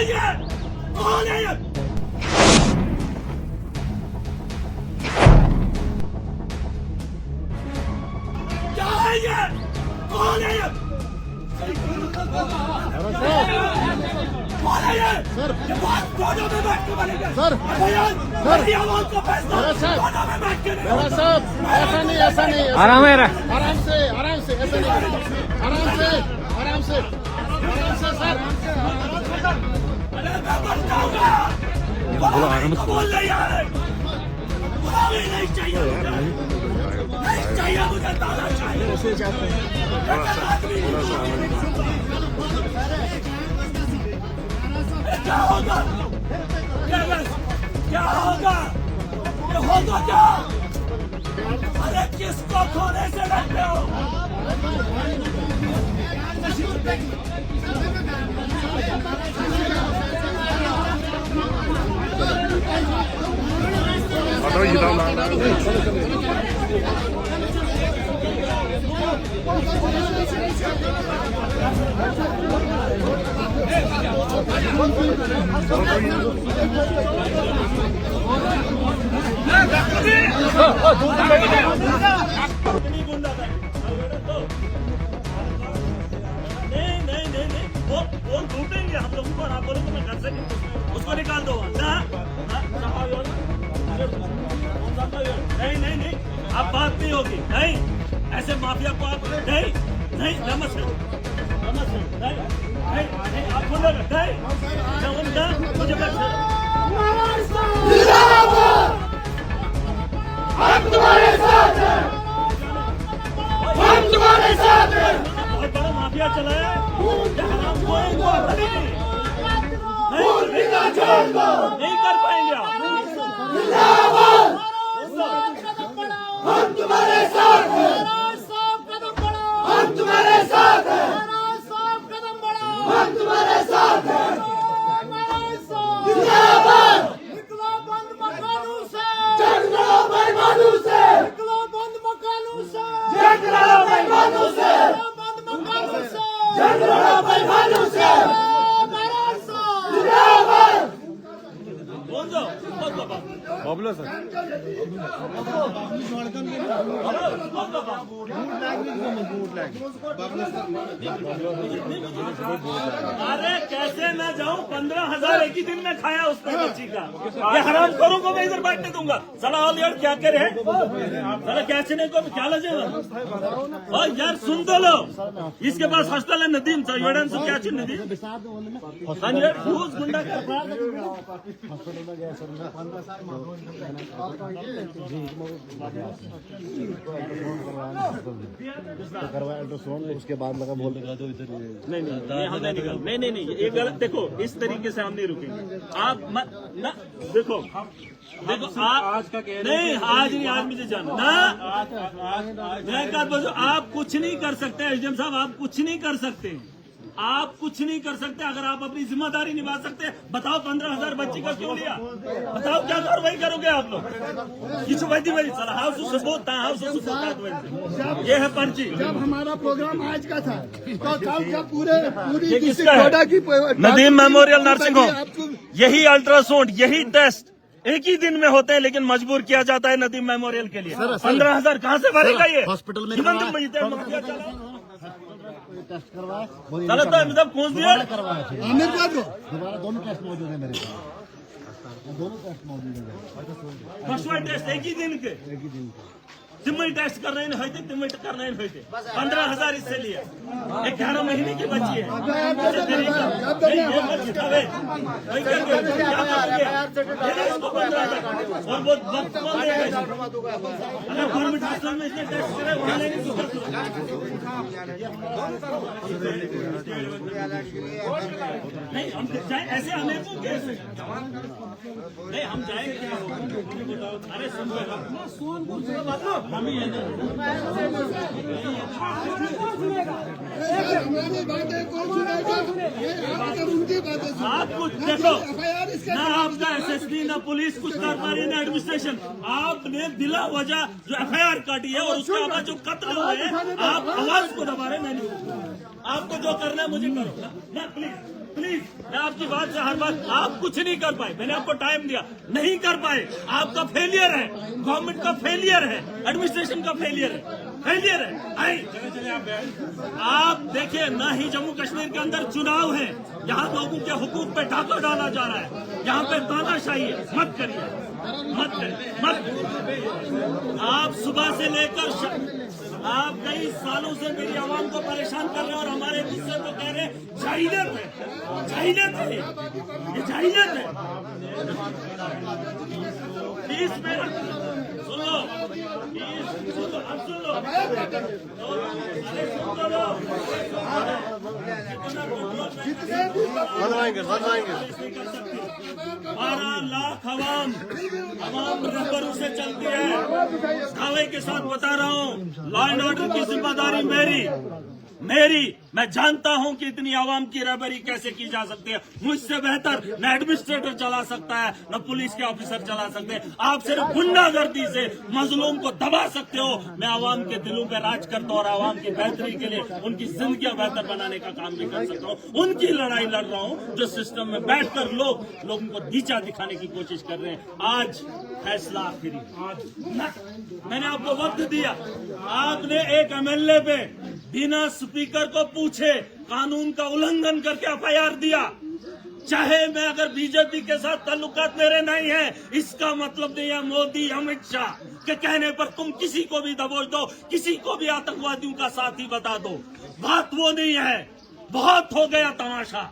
कौन है ये? क्या है ये? कौन है ये? कौन है ये? ये बात कोनों में बैठ के बनेगा। सर, मेरी आवाज का फैसला कोनों में बैठ के नहीं। साहब ऐसा नहीं आराम है आराम से ऐसा नहीं, आराम से सर। अरे मैं मर जाऊंगा। बोल नहीं यार, नहीं चाहिए मुझे ताला चाहिए। क्या होगा? क्या होगा? ये होगा क्या? अरे किसको खोने से डरते हो? नहीं, वो लूटेंगे हम लोगों को। आप बोलो तो मैं घर से उसको निकाल दो। नहीं, अब बात नहीं होगी। नहीं, ऐसे माफिया को आप नहीं नमस्ते नहीं, आप बोलोगे नहीं, मुझे हम तुम्हारे साथ हैं, हम तुम्हारे साथ हैं। बहुत बड़ा माफिया चला है। नहीं कर पाएंगे आप। हम तुम्हारे साथ हैं, हम तुम्हारे साथ हैं, हम तुम्हारे साथ हैं। जिंदाबाद। जंग लड़ो बेईमानों से, जंग लड़ो बेईमानों से, जंग लड़ो बेईमानों से। जिंदाबाद। बोल दो बबलो सर अरे कैसे मैं जाऊं? 15,000 एक ही दिन में खाया उसने बच्ची का। ये हराम करूँ को मैं इधर बैठने दूंगा। साला ऑल यार क्या करे? साला कैसे नहीं को क्या लगेगा? और यार सुन तो लो, इसके पास हॉस्टल है नदीम सर योड़न से क्या चीज नदीम यूज गुंडा कर करवाया उसके बाद लगा बोल दो इधर। नहीं हम नहीं निकल। नहीं ये गलत। देखो इस तरीके से हम नहीं रुकेंगे। आप मत ना देखो आप नहीं आज मुझे जाना ना। मैं क्या बोलूं, आप कुछ नहीं कर सकते एसडीएम साहब, आप कुछ नहीं कर सकते। आप कुछ नहीं कर सकते। अगर आप अपनी जिम्मेदारी निभा सकते बताओ। 15,000 बच्ची का क्यों लिया? बताओ क्या कार्रवाई करोगे आप लोग? ये है पर्ची। जब हमारा प्रोग्राम आज का था तो कल का पूरी नदीम मेमोरियल नर्सिंग होम, यही अल्ट्रासाउंड यही टेस्ट एक ही दिन में होते हैं, लेकिन मजबूर किया जाता है नदीम मेमोरियल के लिए। 15,000 कहाँ से भरेगा ये? हॉस्पिटल में टेस्ट करवाया पहुँच दिया। आमिर को दोबारा दोनों टेस्ट मौजूद है मेरे पास, दोनों टेस्ट मौजूद है। फर्स्ट वाइड टेस्ट एक ही दिन के तिम्मई टेस्ट कर रहे हैं तिम्मई कर रहे हैं 15,000 इससे लिया। 11 महीने की बच्ची है। और वो गवर्नमेंट हॉस्पिटल में इसने टेस्ट करे ऑनलाइन नहीं हम जाए ऐसे हमें को कैसे नहीं हम जाएंगे क्या होगा? अरे सुन हमें हमारी बातें कौन सुनेगा? उनकी बातें आप कुछ देखो ना, आपका एसएसपी ना पुलिस कुछ कर पा रही है ना एडमिनिस्ट्रेशन। आपने दिला वजह जो एफआईआर काटी है और उसके बाद जो कत्ल हुए हैं आप आवाज को दबा रहे। मैं नहीं, आपको जो करना है मुझे करो ना प्लीज। प्लीज, मैं आपकी बात से हर बात, आप कुछ नहीं कर पाए, मैंने आपको टाइम दिया, नहीं कर पाए, आपका फेलियर है, गवर्नमेंट का फेलियर है, एडमिनिस्ट्रेशन का फेलियर है। आप देखिए, ना ही जम्मू कश्मीर के अंदर चुनाव है, यहाँ लोगों के हुकूक पे डाका डाला जा रहा है, यहाँ पे तानाशाही है। मत करिए। आप सुबह से लेकर आप कई सालों से मेरी आवाम को परेशान कर रहे हैं और हमारे गुस्से को कह रहे हैं जाहिलियत है, ये जाहिलियत है। 30 मिनट सुन लो, अब सुन लो, अरे सुन लो, बनवाएंगे 12 लाख आवाम रहबरों से चलती है। दावे के साथ बता रहा हूँ, लॉ एंड ऑर्डर की जिम्मेदारी मेरी। मैं जानता हूं कि इतनी आवाम की रहबरी कैसे की जा सकती है। मुझसे बेहतर न एडमिनिस्ट्रेटर चला सकता है, न पुलिस के ऑफिसर चला सकते हैं। आप सिर्फ गुंडागर्दी से मजलूम को दबा सकते हो। मैं आवाम के दिलों पे राज करता हूं और आवाम की बेहतरी के लिए उनकी जिंदगियां बेहतर बनाने का काम भी कर सकता हूं। उनकी लड़ाई लड़ रहा हूं जो सिस्टम में बैठकर लोगों को नीचा दिखाने की कोशिश कर रहे हैं। आज फैसला आखिरी, मैंने आपको वक्त दिया। आपने एक MLA पे बिना स्पीकर को पूछे कानून का उल्लंघन करके FIR दिया। चाहे मैं अगर बीजेपी के साथ ताल्लुकात मेरे नहीं है, इसका मतलब नहीं है मोदी अमित शाह के कहने पर तुम किसी को भी दबोच दो, किसी को भी आतंकवादियों का साथी बता दो। बात वो नहीं है। बहुत हो गया तमाशा।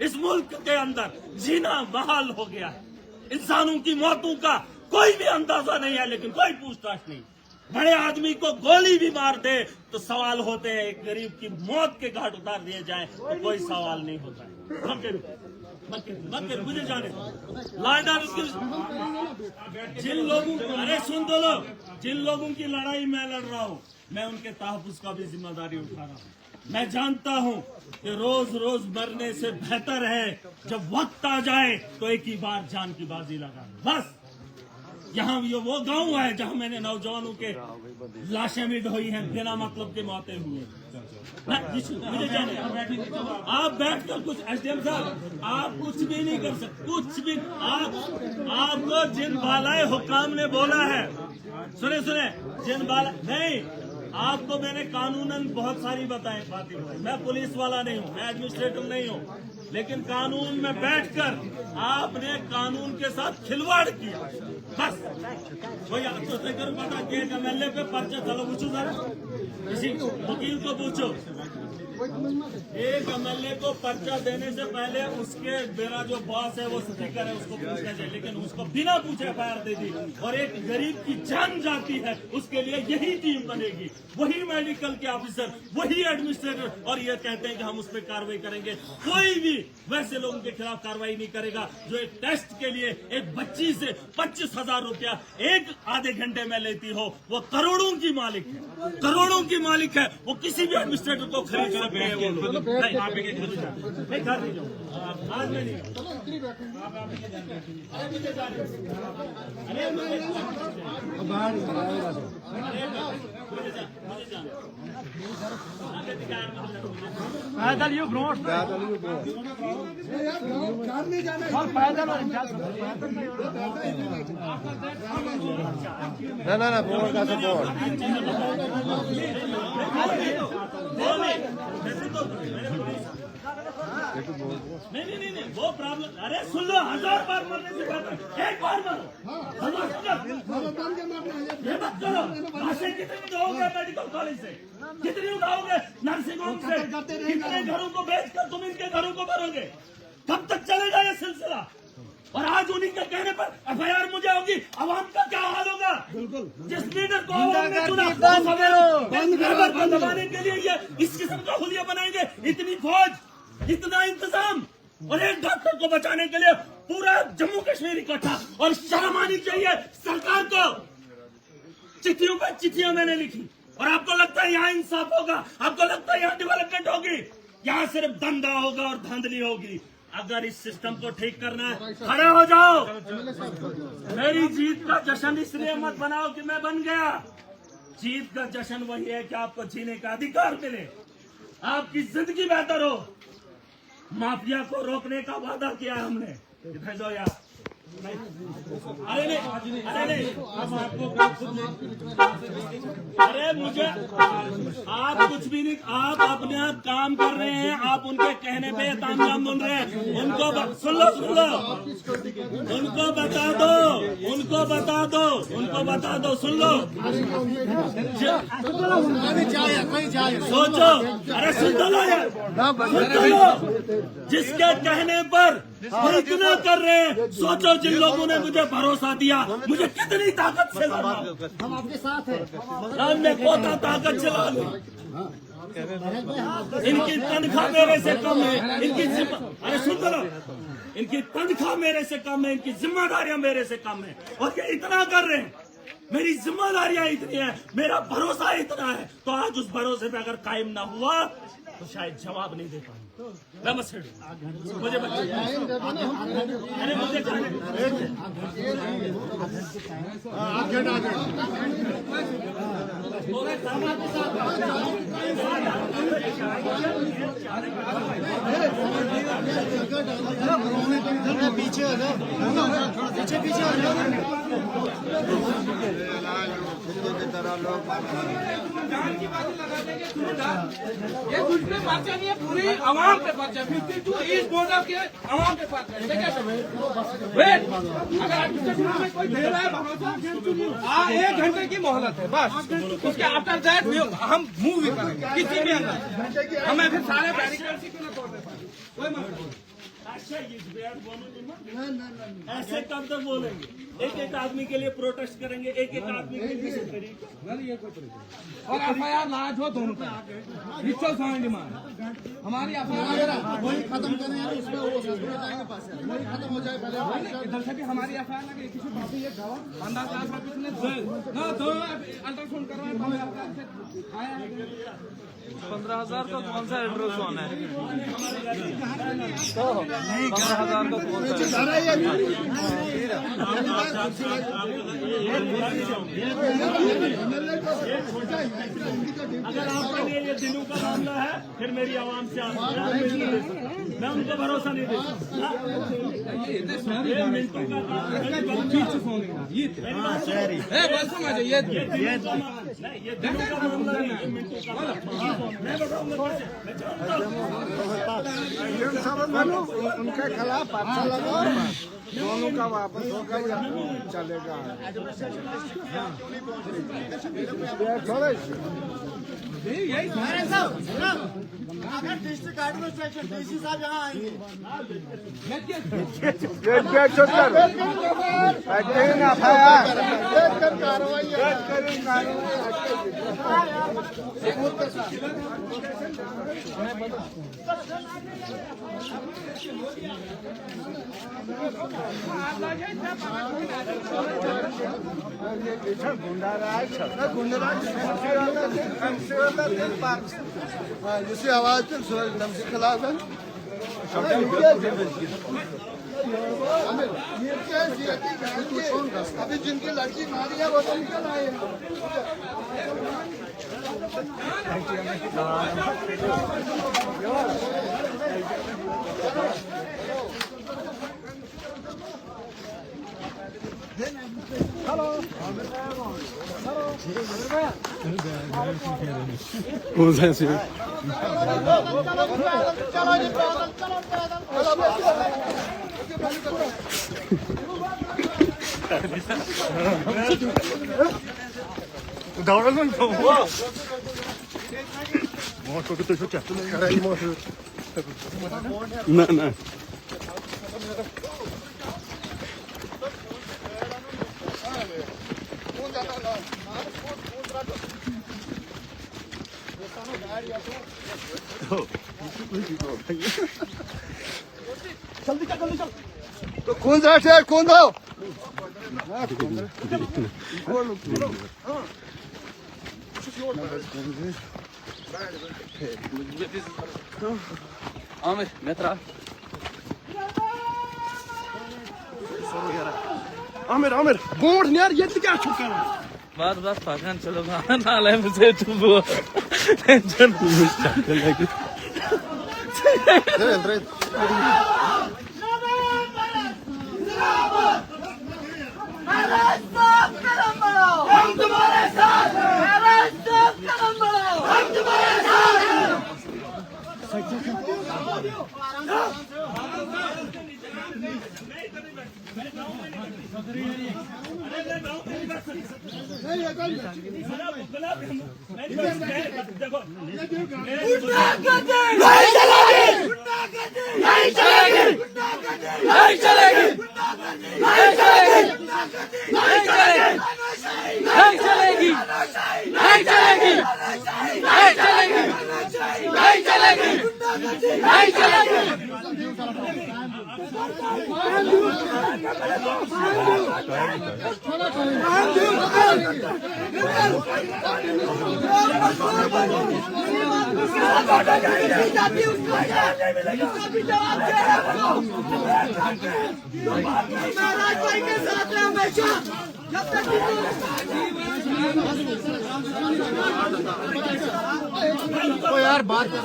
इस मुल्क के अंदर जीना बहाल हो गया है। इंसानों की मौतों का कोई भी अंदाजा नहीं है, लेकिन कोई पूछताछ नहीं। बड़े आदमी को गोली भी मार दे तो सवाल होते हैं, एक गरीब की मौत के घाट उतार दिए जाए तो कोई सवाल नहीं होता है। मत मुझे जाने जिन लोगों, अरे सुन दो लोग, जिन लोगों की लड़ाई मैं लड़ रहा हूँ, मैं उनके तहफ़्फ़ुज़ का भी जिम्मेदारी उठा रहा हूँ। मैं जानता हूँ कि रोज रोज मरने से बेहतर है जब वक्त आ जाए तो एक ही बार जान की बाजी लगा। बस यहाँ ये वो गांव है जहाँ मैंने नौजवानों के लाशें भी ढोई हैं, बिना मतलब के मौतें हुई। मुझे जाने, आप बैठकर कुछ SDM साहब, आप कुछ भी नहीं कर सकते, कुछ भी। आपको जिन बालाए हुकाम ने बोला है, सुने जिन बाला नहीं, आपको मैंने कानूनन बहुत सारी बातें बताई। मैं पुलिस वाला नहीं हूँ, मैं एडमिनिस्ट्रेटर नहीं हूँ, लेकिन कानून में बैठकर आपने कानून के साथ खिलवाड़ किया। बस वही आपको पता कि MLA पे पर्चा, चलो पूछो सर, किसी वकील को पूछो, एक MLA को पर्चा देने से पहले उसके मेरा जो बॉस है वो स्पीकर है उसको पूछना चाहिए, लेकिन उसको बिना पूछे FIR दे दी। और एक गरीब की जान जाती है, उसके लिए यही टीम बनेगी, वही मेडिकल के ऑफिसर, वही एडमिनिस्ट्रेटर, और ये कहते हैं कि हम उस पर कार्रवाई करेंगे। कोई भी वैसे लोगों के खिलाफ कार्रवाई नहीं करेगा जो एक टेस्ट के लिए एक बच्ची से 25,000 रुपया एक आधे घंटे में लेती हो। वो करोड़ों की मालिक है, करोड़ों की मालिक है। वो किसी भी एडमिनिस्ट्रेटर को खरीद सकते हैं। वो लोग मैं घर नहीं जाऊँ, आज मैं नहीं। पैदल यू ब्रोड नहीं जाना है। ना बोर्ड का सपोर्ट नहीं, वो प्रॉब्लम। अरे सुन लो, 1000 बार मरने से बेहतर एक बार मरो। ये मत करो। लाशें कितनी उठाओगे मेडिकल कॉलेज से, कितनी उठाओगे नर्सिंग होम से, कितने घरों को बेचकर तुम इनके घरों को भरोगे? कब तक चलेगा ये सिलसिला? और आज उन्हीं के कहने पर FIR मुझे होगी, आवाम का क्या हाल होगा? जिस लीडर को आवाम ने चुना को दबाने के लिए ये इस किस्म का हुलिया बनाएंगे, इतनी फौज, इतना इंतजाम, और एक डॉक्टर को बचाने के लिए पूरा जम्मू कश्मीर इकट्ठा। और शर्म आनी चाहिए सरकार को। चिट्ठियों पर चिट्ठियां मैंने लिखी, और आपको लगता है यहाँ इंसाफ होगा? आपको लगता है यहाँ डेवलपमेंट होगी? यहाँ सिर्फ धंधा होगा और धांधली होगी। अगर इस सिस्टम को ठीक करना है, खड़े हो जाओ। मेरी जीत का जश्न इसलिए मत बनाओ कि मैं बन गया। जीत का जश्न वही है कि आपको जीने का अधिकार मिले, आपकी जिंदगी बेहतर हो। माफिया को रोकने का वादा किया है हमने। इधर जाओ यार। अरे नहीं, अरे नहीं, अरे मुझे आप कुछ भी नहीं, आप अपने आप काम कर रहे हैं, आप उनके कहने पे तामझाम बोल रहे हैं। उनको सुन लो, उनको बता दो, उनको बता दो, उनको बता दो, सुन लो। सोचो, अरे सुन तो लो यार, सुन तो लो। जिसके कहने पर वो इतना कर रहे हैं, सोचो जिन लोगों ने मुझे भरोसा दिया, मुझे कितनी ताकत से लड़ा। हम आपके साथ हैं। हमने पोता ताकत चला ली। इनकी तनख्वाह मेरे से कम है, इनकी अरे सुन लो, इनकी तनख्वाह मेरे से कम है, इनकी जिम्मेदारियां मेरे से कम है, और ये इतना कर रहे हैं। मेरी जिम्मेदारियां इतनी है, मेरा भरोसा इतना है, तो आज उस भरोसे पे अगर कायम ना हुआ तो शायद जवाब नहीं दे पाऊंगा। नमस्ते। मुझे अरे मुझे पीछे हो जाओ, पीछे हो जाओ। ये कुछ पे पर्चा नहीं है, पूरी आवाम पे पर्चा। 52 ईस्ट बॉर्डर के आवाम पे पर्चा है। वेट, अगर आप में कोई दे रहा है भरोसा, 1 घंटे की मोहलत है बस। उसके आफ्टर दैट हम मूव भी करेंगे किसी भी अंदर। हमें फिर सारे बैरिकेड क्यों ना तोड़ने पाए, कोई मसला नहीं। ऐसे कब तक बोलेंगे? एक एक आदमी के लिए प्रोटेस्ट करेंगे, एक एक आदमी के लिए और FIR लाज हो दोनों का, रिचुअल साउंड डिमांड हमारी FIR वही खत्म करें यार, उसमें वो जाएंगे पास, वही खत्म हो जाए पहले। इधर से भी हमारी FIR लगे। किसी बात ये गवाह अंदाज ने दो अल्ट्रासाउंड करवाए, 15,000 का कौन सा अल्ट्रासाउंड है? 15,000 का कौन सा? अगर आपके लिए ये दिनों का मामला है, फिर मेरी आवाम से मैं उनको भरोसा नहीं देता। ये मिनटों का काम है। ये दिनों का मामला नहीं, ये मिनटों का मैं बताऊंगा उनके खिलाफ पर्चा लगाओ, दोनों का वापस होगा या चलेगा। अगर डिस्ट्रिक्ट एडमिनिस्ट्रेशन डीसी साहब यहाँ आएंगे, जिससे आवाज के खिलाफ है। अभी जिनकी लड़की मारी है वो तो निकल आए हैं। कौन सा है? ना ना तो कौन सा शहर कौन दो? आमिर नेत्रा आमिर आमिर बोर्ड यार ये क्या छुपा है? बस पागल चलो ना ले मुझे चुप हो टेंशन अंदर हम तुम्हारे साथ हम तुम्हारे साथ नहीं चलेगी, नहीं चलेगी, नहीं चलेगी, नहीं चलेगी, नहीं चलेगी, नहीं चलेगी, नहीं चलेगी, नहीं चलेगी, नहीं चलेगी, नहीं चलेगी। तो यार बात कर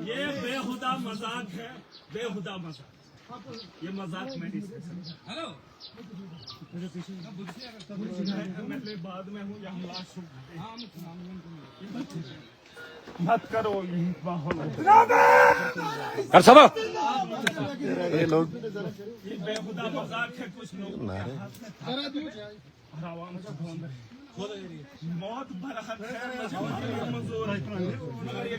ये बेहुदा मजाक है, बेहुदा मजाक। ये मजाक मैं नहीं समझ सकता। मैं बाद में हूँ, यहाँ लाश हूँ। मत करो ये माहौल कर सब ये लोग ये बेहुदा मजाक है। कुछ लोग आवाम से ढूंढ रहे हैं। मौत बरात है, मंजूर है, मगर ये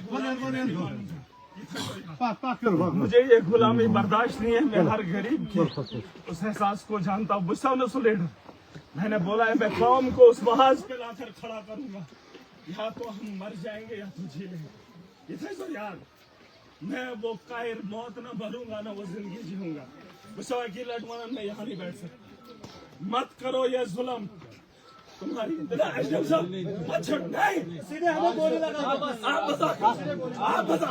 मुझे ये गुलामी बर्दाश्त नहीं है। मैं हर गरीब के उस एहसास को जानता हूँ। गुस्सा न सुलेडर मैंने बोला है, मैं कौम को उस महाज पे लाकर खड़ा करूंगा। या तो हम मर जाएंगे या तो जी लेंगे। इतना तो यार, मैं वो कायर मौत न भरूंगा ना वो जिंदगी जीऊंगा। गुस्सा की लटवाना मैं यहाँ नहीं बैठ सकता। मत करो ये जुल्म तुम्हारी। नहीं सीधे हमें बोलने लगा। आप बता, आप बता।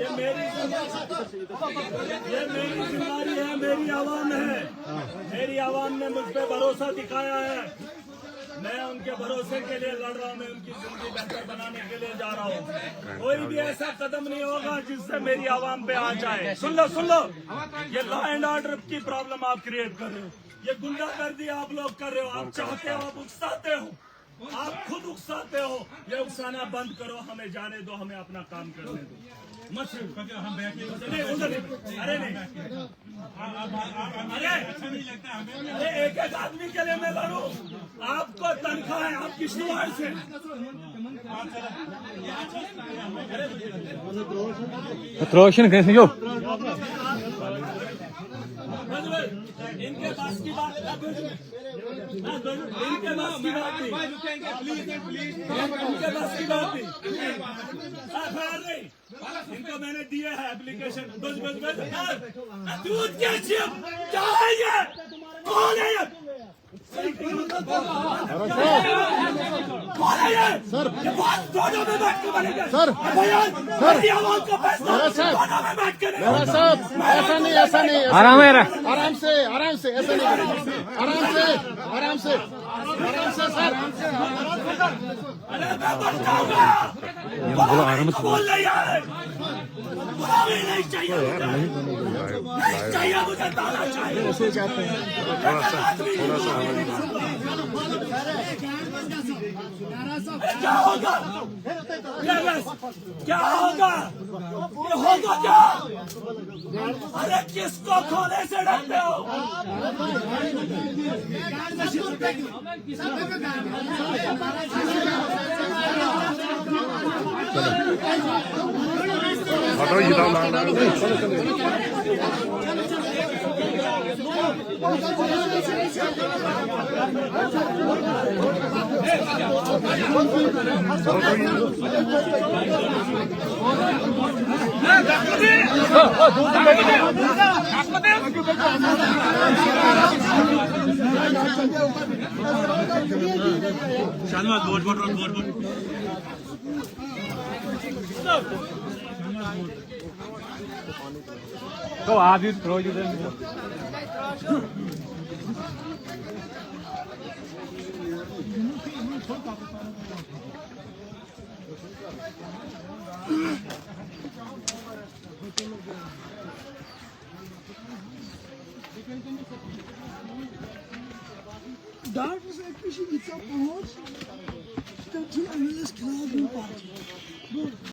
ये मेरी जिम्मेदारी है। मेरी आवाम है, मेरी आवाम ने मुझ पे भरोसा दिखाया है। मैं उनके भरोसे के लिए लड़ रहा हूँ। मैं उनकी जिंदगी बेहतर बनाने के लिए जा रहा हूँ। कोई भी ऐसा कदम नहीं होगा जिससे मेरी आवाम पे आ जाए। सुन लो, सुन लो, ये लॉ एंड ऑर्डर की प्रॉब्लम आप क्रिएट कर रहे हो। ये गुंडागर्दी आप लोग कर रहे हो। आप चाहते हो, आप उकसाते हो, आप खुद उकसाते हो। ये उकसाना बंद करो, हमें जाने दो, हमें अपना काम करने दो। मत हम बैठे नहीं, उधर नहीं। अरे नहीं, अरे एक एक आदमी के लिए मैं लड़ूं। आपको तनख्वाह है आपकी शुरुआत से। रोशन कैसे जो इनके पास की बात, इनके पास की बात नहीं, इनके पास की बात नहीं। इनको मैंने दिए है एप्लीकेशन। दूध क्या चाहिए? कौन है ये? सर ये बात दोनों में बैठ के बनेगा। सर मेरा साहब ऐसा नहीं, ऐसा नहीं, आराम है आराम से, आराम से, ऐसा नहीं, आराम से, आराम से, आराम से सर। अरे मैं मर जाऊंगा। बोल नहीं यार, नहीं चाहिए, नहीं चाहिए मुझे, ताला चाहिए। ऐसे चाहते हैं थोड़ा सा क्या होगा? क्या होगा? ये होगा क्या? अरे किसको खोने से डरते हो? Go, I'll just throw you them. Daar is eigenlijk iets op gehoord. Dat je alles klaar doet.